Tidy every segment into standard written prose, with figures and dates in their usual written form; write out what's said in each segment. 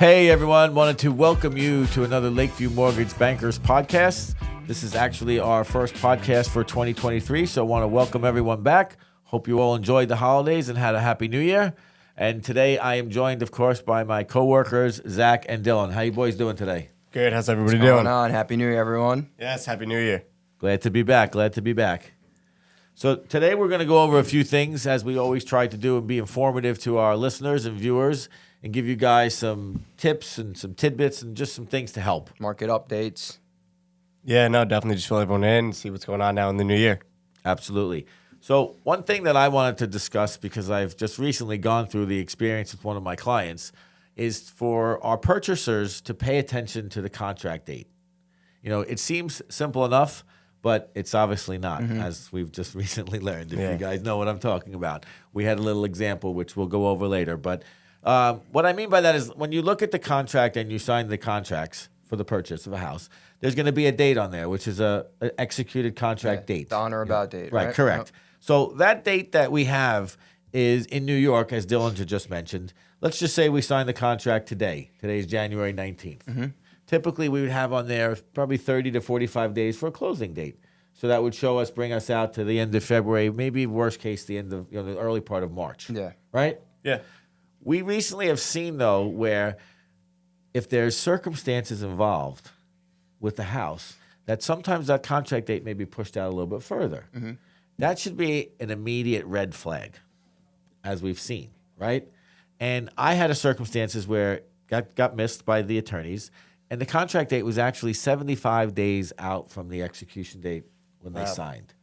Hey everyone, wanted to welcome you to another Lakeview Mortgage Bankers podcast. This is actually our first podcast for 2023, so I want to welcome everyone back. Hope you all enjoyed the holidays and had a happy new year. And today I am joined, of course, by my co-workers, Zach and Dylan. How you boys doing today? Good. How's everybody What's doing? going on? Happy New Year, everyone. Yes, Happy New Year. Glad to be back. So today we're going to go over a few things, as we always try to do, and be informative to our listeners and viewers, and give you guys some tips and some tidbits and just some things to help. Market updates. Yeah, no, definitely just fill everyone in and see what's going on now in the new year. Absolutely. So one thing that I wanted to discuss, because I've just recently gone through the experience with one of my clients, is for our purchasers to pay attention to the contract date. You know, it seems simple enough, but it's obviously not, as we've just recently learned, if you guys know what I'm talking about. We had a little example, which we'll go over later. But what I mean by that is when you look at the contract and you sign the contracts for the purchase of a house, there's going to be a date on there, which is an executed contract date. The on or about date. Right, correct. Yep. So that date that we have is in New York, as Dylan just mentioned. Let's just say we signed the contract today. Today is January 19th. Typically, we would have on there probably 30 to 45 days for a closing date. So that would bring us out to the end of February, maybe worst case, the end of the early part of March. Yeah. Right? Yeah. We recently have seen, though, where if there's circumstances involved with the house, that sometimes that contract date may be pushed out a little bit further. That should be an immediate red flag, as we've seen, right? And I had circumstances where it got missed by the attorneys, and the contract date was actually 75 days out from the execution date when they signed,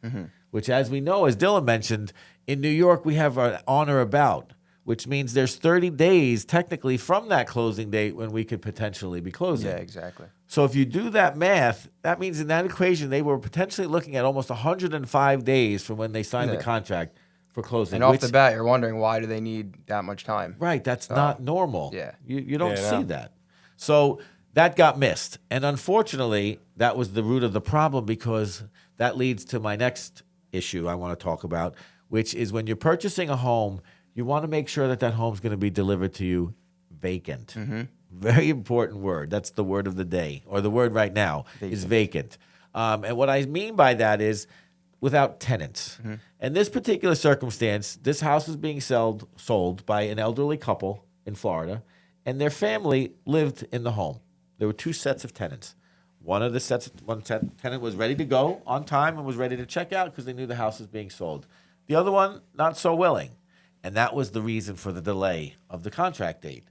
which, as we know, as Dylan mentioned, in New York, we have an on or about, which means there's 30 days technically from that closing date when we could potentially be closing. Yeah, exactly. So if you do that math, that means in that equation, they were potentially looking at almost 105 days from when they signed the contract for closing. And off the bat, you're wondering, why do they need that much time? Right, that's not normal. Yeah. You don't see that. So that got missed. And unfortunately, that was the root of the problem, because that leads to my next issue I want to talk about, which is when you're purchasing a home, you want to make sure that that home's going to be delivered to you vacant. Very important word. That's the word of the day, or the word right now is vacant. And what I mean by that is without tenants. In this particular circumstance, this house is being sold by an elderly couple in Florida, and their family lived in the home. There were two sets of tenants. One tenant was ready to go on time and was ready to check out because they knew the house was being sold. The other one, not so willing. And that was the reason for the delay of the contract date.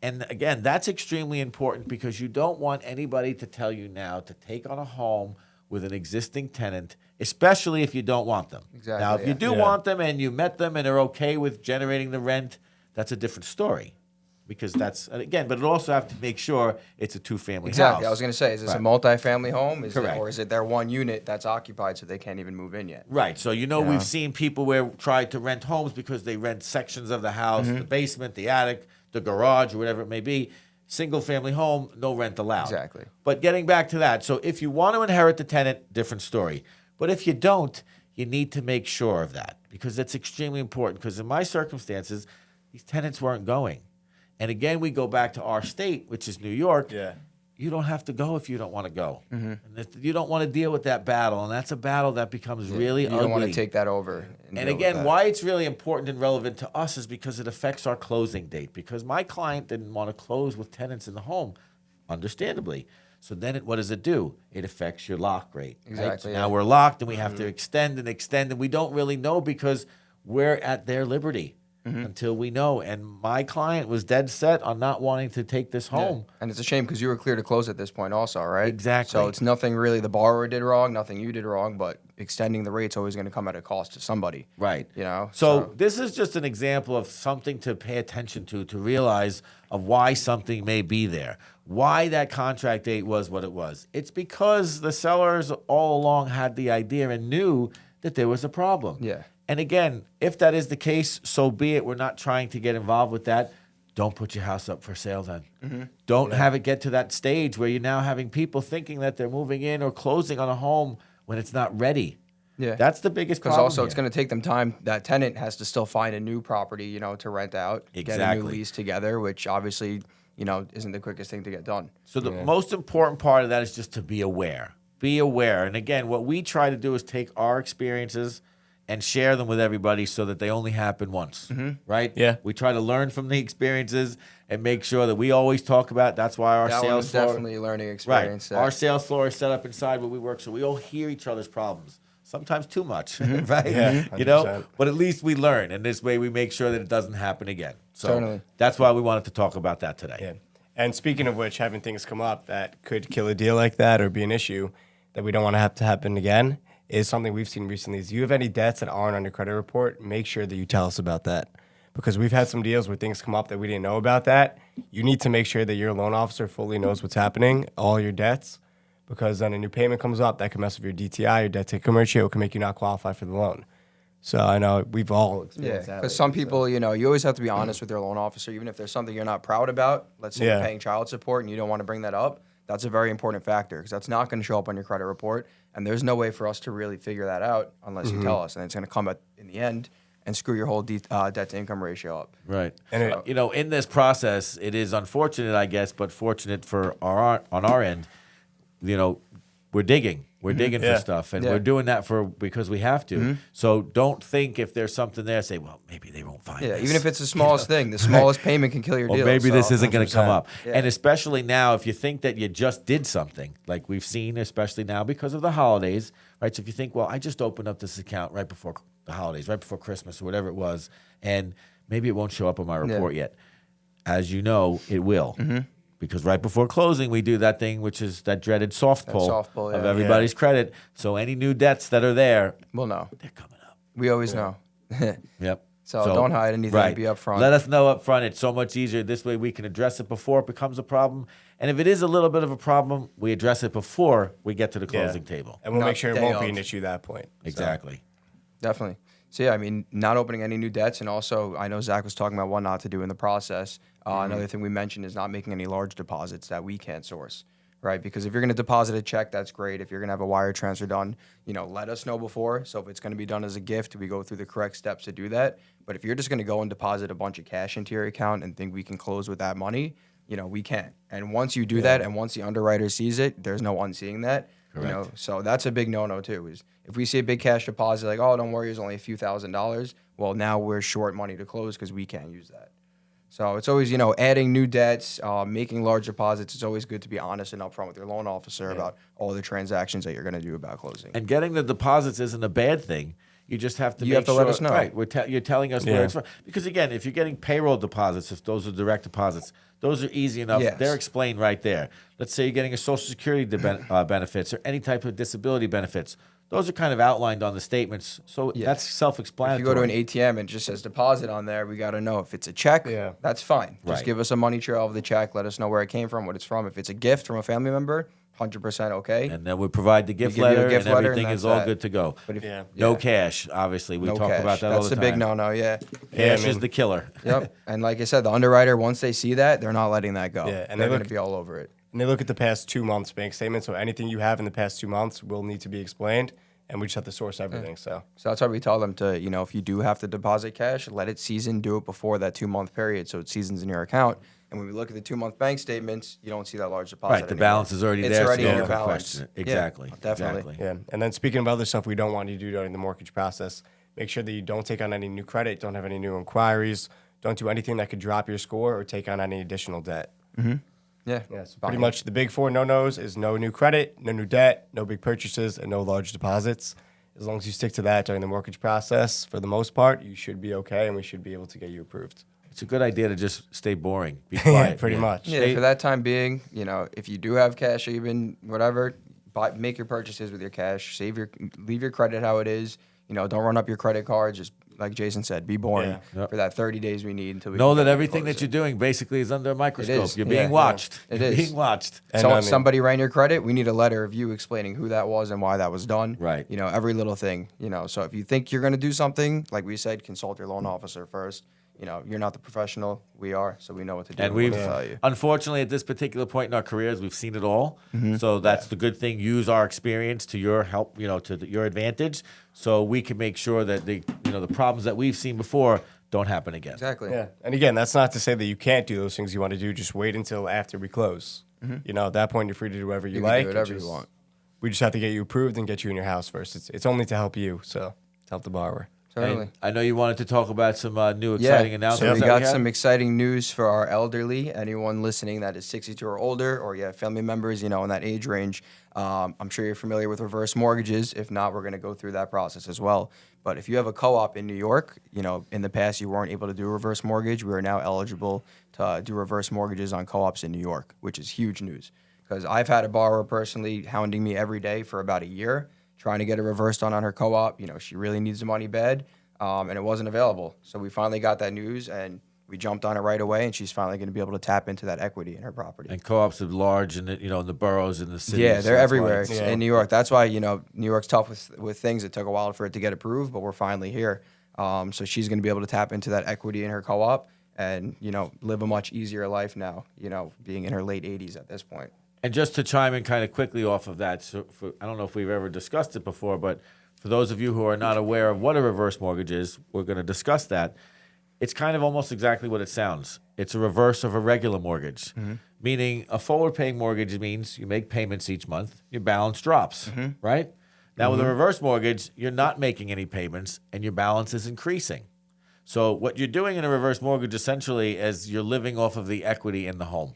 And again, that's extremely important, because you don't want anybody to tell you now to take on a home with an existing tenant, especially if you don't want them. Exactly. Now, if you do want them and you met them and are okay with generating the rent, that's a different story. Because that's, again, but it also have to make sure it's a two-family house. Exactly. I was going to say, is this a multi-family home? Correct. Or is it their one unit that's occupied so they can't even move in yet? Right. So, we've seen people where try to rent homes because they rent sections of the house, the basement, the attic, the garage, or whatever it may be. Single-family home, no rent allowed. Exactly. But getting back to that, so if you want to inherit the tenant, different story. But if you don't, you need to make sure of that, because it's extremely important. Because in my circumstances, these tenants weren't going. And again, we go back to our state, which is New York. Yeah. You don't have to go if you don't want to go. And you don't want to deal with that battle. And that's a battle that becomes really ugly. You don't want to take that over. And again, why it's really important and relevant to us is because it affects our closing date. Because my client didn't want to close with tenants in the home, understandably. So then what does it do? It affects your lock rate. Exactly. Right? So now we're locked, and we have to extend, and we don't really know, because we're at their liberty. Until we know. And my client was dead set on not wanting to take this home. And it's a shame, because you were clear to close at this point also, right? Exactly. So it's nothing really the borrower did wrong, nothing you did wrong, but extending the rate's always going to come at a cost to somebody. Right. So this is just an example of something to pay attention to realize of why something may be there, why that contract date was what it was. It's because the sellers all along had the idea and knew that there was a problem. Yeah. And again, if that is the case, so be it. We're not trying to get involved with that. Don't put your house up for sale then. Don't have it get to that stage where you're now having people thinking that they're moving in or closing on a home when it's not ready. Yeah. That's the biggest Because problem. also it's going to take them time. That tenant has to still find a new property, to rent out, get a new lease together, which obviously isn't the quickest thing to get done. So the most important part of that is just to be aware. Be aware. And again, what we try to do is take our experiences and share them with everybody so that they only happen once, right? Yeah. We try to learn from the experiences and make sure that we always talk about. That's why our That sales was floor, definitely a learning experience. right? Our sales floor is set up inside where we work, so we all hear each other's problems. Sometimes too much, right? Yeah, You know, 100%. but at least we learn, and this way we make sure that it doesn't happen again. So Certainly. that's why we wanted to talk about that today. Yeah. And speaking of which, having things come up that could kill a deal like that or be an issue that we don't want to have to happen again is something we've seen recently. Is you have any debts that aren't on your credit report, make sure that you tell us about that. Because we've had some deals where things come up that we didn't know about that. You need to make sure that your loan officer fully knows what's happening, all your debts, because then a new payment comes up that can mess with your DTI, your debt to income ratio, can make you not qualify for the loan. So I know we've all Yeah, experienced that. because some people, you always have to be honest with your loan officer, even if there's something you're not proud about. Let's say you're Yeah. paying child support and you don't want to bring that up. That's a very important factor because that's not going to show up on your credit report. And there's no way for us to really figure that out unless you tell us. And it's going to come at, in the end and screw your whole debt to income ratio up. Right. And And in this process, it is unfortunate, I guess, but fortunate for on our end, we're digging. We're digging for Yeah. stuff, and Yeah. we're doing that because we have to. So don't think if there's something there, say, well, maybe they won't find Yeah, this. even if it's the smallest thing, the smallest payment can kill your Or deal. maybe this so- isn't going to come 100%. up. Yeah. And especially now, if you think that you just did something, like we've seen, especially now because of the holidays, right? So if you think, well, I just opened up this account right before the holidays, right before Christmas or whatever it was, and maybe it won't show up on my report yet. As you know, it will. Because right before closing, we do that thing, which is that dreaded soft pull, soft pull, of yeah. everybody's credit. So any new debts that are there, Well, no, they're coming up. we always know. Yep. So don't hide anything, be upfront. Let us know up front. It's so much easier. This way we can address it before it becomes a problem. And if it is a little bit of a problem, we address it before we get to the closing table. And we'll Not make sure it day won't be of. an issue at that point. So, Exactly. Definitely. So yeah, I mean, not opening any new debts, and also I know Zach was talking about what not to do in the process. Another thing we mentioned is not making any large deposits that we can't source, right? Because if you're going to deposit a check, that's great. If you're going to have a wire transfer done, let us know before. So if it's going to be done as a gift, we go through the correct steps to do that. But if you're just going to go and deposit a bunch of cash into your account and think we can close with that money, we can't. And once you do that, and once the underwriter sees it, there's no unseeing that. Correct. So that's a big no-no too. Is if we see a big cash deposit, like, oh, don't worry, it's only a few $1,000s. Well, now we're short money to close because we can't use that. So it's always, adding new debts, making large deposits. It's always good to be honest and upfront with your loan officer about all the transactions that you're going to do about closing. And getting the deposits isn't a bad thing. You just have to You make have to sure. let us know. Right. You're telling us where Yeah. it's from. Because, again, if you're getting payroll deposits, if those are direct deposits, those are easy enough. Yes. They're explained right there. Let's say you're getting a Social Security benefits or any type of disability benefits. Those are kind of outlined on the statements. So that's If self-explanatory. you go to an ATM and it just says deposit on there, we got to know if it's a check. Yeah. That's fine. Just Right. give us a money trail of the check. Let us know where it came from, what it's from. If it's a gift from a family member, 100% okay. And then we provide the gift give you a letter, gift and letter, everything and is that's all that. good to go. But if, Yeah. No cash, obviously. We no talk cash. about that all That's the the time. big no-no. Yeah. Cash I is mean- the killer. Yep. And like I said, the underwriter, once they see that, they're not letting that go. Yeah, and they're they going look- to be all over it. And they look at the past 2 months bank statement. So anything you have in the past 2 months will need to be explained. And we just have to source everything. So So that's why we tell them to, if you do have to deposit cash, let it season, do it before that 2-month period so it seasons in your account. And when we look at the 2-month bank statements, you don't see that large deposit. Right, the anymore. balance is already It's there. already so in you your can balance. question it. Yeah, Exactly. definitely. Exactly. yeah. And then speaking of other stuff we don't want you to do during the mortgage process, make sure that you don't take on any new credit, don't have any new inquiries, don't do anything that could drop your score or take on any additional debt. Yeah. Yeah, so pretty much the big 4 no-nos is no new credit, no new debt, no big purchases, and no large deposits. As long as you stick to that during the mortgage process, for the most part, you should be okay, and we should be able to get you approved. It's a good idea to just stay boring. Be quiet. Pretty much. Yeah, Stay- for that time being, if you do have cash, even whatever, make your purchases with your cash. Leave your credit how it is. Don't run up your credit card. Just like Jason said, be boring Yeah. Yep. for that 30 days we need until we Know can that get everything that closing. you're doing basically is under a microscope. is, You're yeah, being yeah. watched. It You're is. being watched. And So I mean- somebody ran your credit. We need a letter of you explaining who that was and why that was done. Right. Every little thing. So if you think you're going to do something, like we said, consult your loan officer first. You're not the professional. We are, so we know what to do. And what we've, to tell you. unfortunately, at this particular point in our careers, we've seen it all. Mm-hmm. So that's the good thing. Use our experience to your help, your advantage, so we can make sure that the problems that we've seen before don't happen again. Exactly. Yeah. And again, that's not to say that you can't do those things you want to do. Just wait until after we close. You know, at that point, you're free to do whatever you can like. do whatever It's you want. We just have to get you approved and get you in your house first. It's only to help you, so to help the borrower. Certainly. And I know you wanted to talk about some new exciting So announcements. we that got had. some exciting news for our elderly. Anyone listening that is 62 or older, or you have family members, in that age range. I'm sure you're familiar with reverse mortgages. If not, we're going to go through that process as well. But if you have a co-op in New York, in the past you weren't able to do a reverse mortgage. We are now eligible to do reverse mortgages on co-ops in New York, which is huge news. Because I've had a borrower personally hounding me every day for about a year, trying to get it reversed on her co-op. She really needs the money bad. And it wasn't available. So we finally got that news, and we jumped on it right away, and she's finally going to be able to tap into that equity in her property. And co-ops are large in the boroughs and the cities. Yeah, so they're that's why everywhere it's- in New York. That's why, New York's tough with things. It took a while for it to get approved, but we're finally here. So she's going to be able to tap into that equity in her co-op and, live a much easier life now, being in her late 80s at this point. And just to chime in kind of quickly off of that, so I don't know if we've ever discussed it before, but for those of you who are not aware of what a reverse mortgage is, we're going to discuss that. It's kind of almost exactly what it sounds. It's a reverse of a regular mortgage, meaning a forward-paying mortgage means you make payments each month, your balance drops, right? Now, with a reverse mortgage, you're not making any payments, and your balance is increasing. So what you're doing in a reverse mortgage essentially is you're living off of the equity in the home.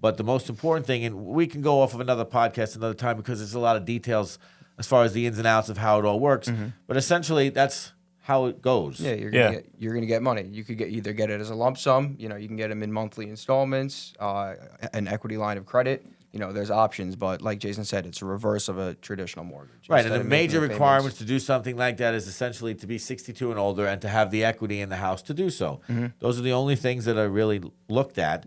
But the most important thing, and we can go off of another podcast another time because there's a lot of details as far as the ins and outs of how it all works. But essentially, that's how it goes. Yeah, you're gonna get money. You could either get it as a lump sum. You can get them in monthly installments, an equity line of credit. There's options, but like Jason said, it's a reverse of a traditional mortgage. Right, Instead and the of making major payments- requirements to do something like that is essentially to be 62 and older and to have the equity in the house to do so. Those are the only things that are really looked at.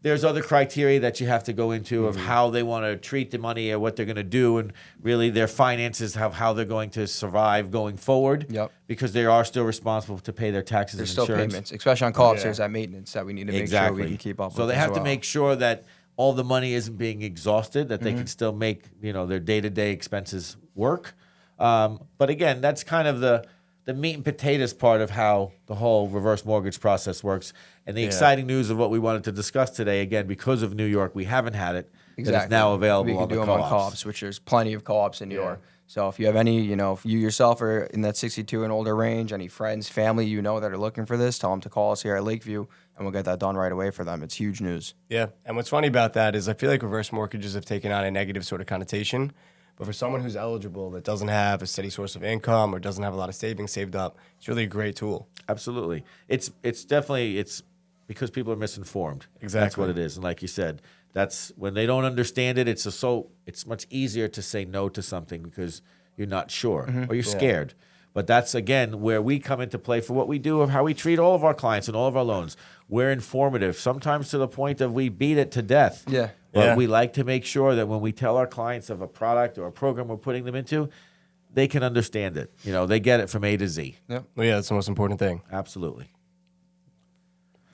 There's other criteria that you have to go into of how they want to treat the money or what they're going to do, and really their finances, how they're going to survive going forward. Yep. Because they are still responsible to pay their taxes There's and still insurance. payments, especially on co-ops. Yeah. There's that maintenance that we need to make Exactly. sure we can keep up with. So they as have to well. make sure that all the money isn't being exhausted, that they can still make their day-to-day expenses work. But again, that's kind of the meat and potatoes part of how the whole reverse mortgage process works. And the exciting news of what we wanted to discuss today, again, because of New York, we haven't had it. Exactly. That it's now available we can on do the them co-ops. on co-ops, which there's plenty of co-ops in New York. So if you have any, if you yourself are in that 62 and older range, any friends, family that are looking for this, tell them to call us here at Lakeview, and we'll get that done right away for them. It's huge news. Yeah. And what's funny about that is I feel like reverse mortgages have taken on a negative sort of connotation. But for someone who's eligible that doesn't have a steady source of income or doesn't have a lot of savings saved up, it's really a great tool. Absolutely. It's definitely because people are misinformed. That's Exactly. what it is. And like you said, that's when they don't understand it, it's much easier to say no to something because you're not sure or you're scared. But that's, again, where we come into play for what we do, of how we treat all of our clients and all of our loans. We're informative, sometimes to the point of we beat it to death. Yeah. But Yeah. we like to make sure that when we tell our clients of a product or a program we're putting them into, they can understand it. They get it from A to Z. Well, yeah, that's the most important thing. Absolutely.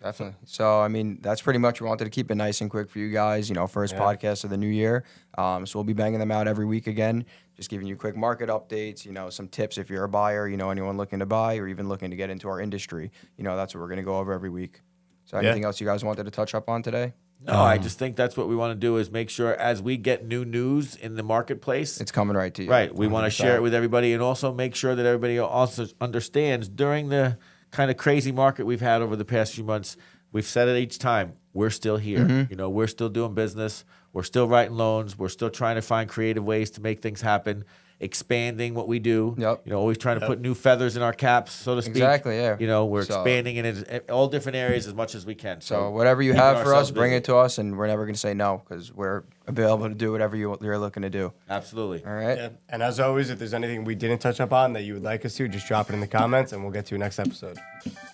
Definitely. So, that's pretty much, we wanted to keep it nice and quick for you guys, first podcast of the new year. So we'll be banging them out every week again, just giving you quick market updates, some tips if you're a buyer, anyone looking to buy or even looking to get into our industry. That's what we're going to go over every week. So anything else you guys wanted to touch up on today? No, I just think that's what we want to do is make sure as we get new news in the marketplace, It's coming right to you. right, we want to share it with everybody and also make sure that everybody also understands during the kind of crazy market we've had over the past few months, we've said it each time, we're still here. We're still doing business. We're still writing loans. We're still trying to find creative ways to make things happen, expanding what we do. Yep. Always trying to put new feathers in our caps, so to speak. Exactly, yeah. We're So- expanding in all different areas as much as we can. So whatever you keeping have for us, ourselves bring busy. it to us, and we're never going to say no because we're available to do whatever you're looking to do. Absolutely. All right? Yeah. And as always, if there's anything we didn't touch up on that you would like us to, just drop it in the comments and we'll get to you next episode.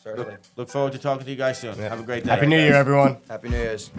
Certainly. Look forward to talking to you guys soon. Have a great day. Happy New Year, everyone. Happy New Year's.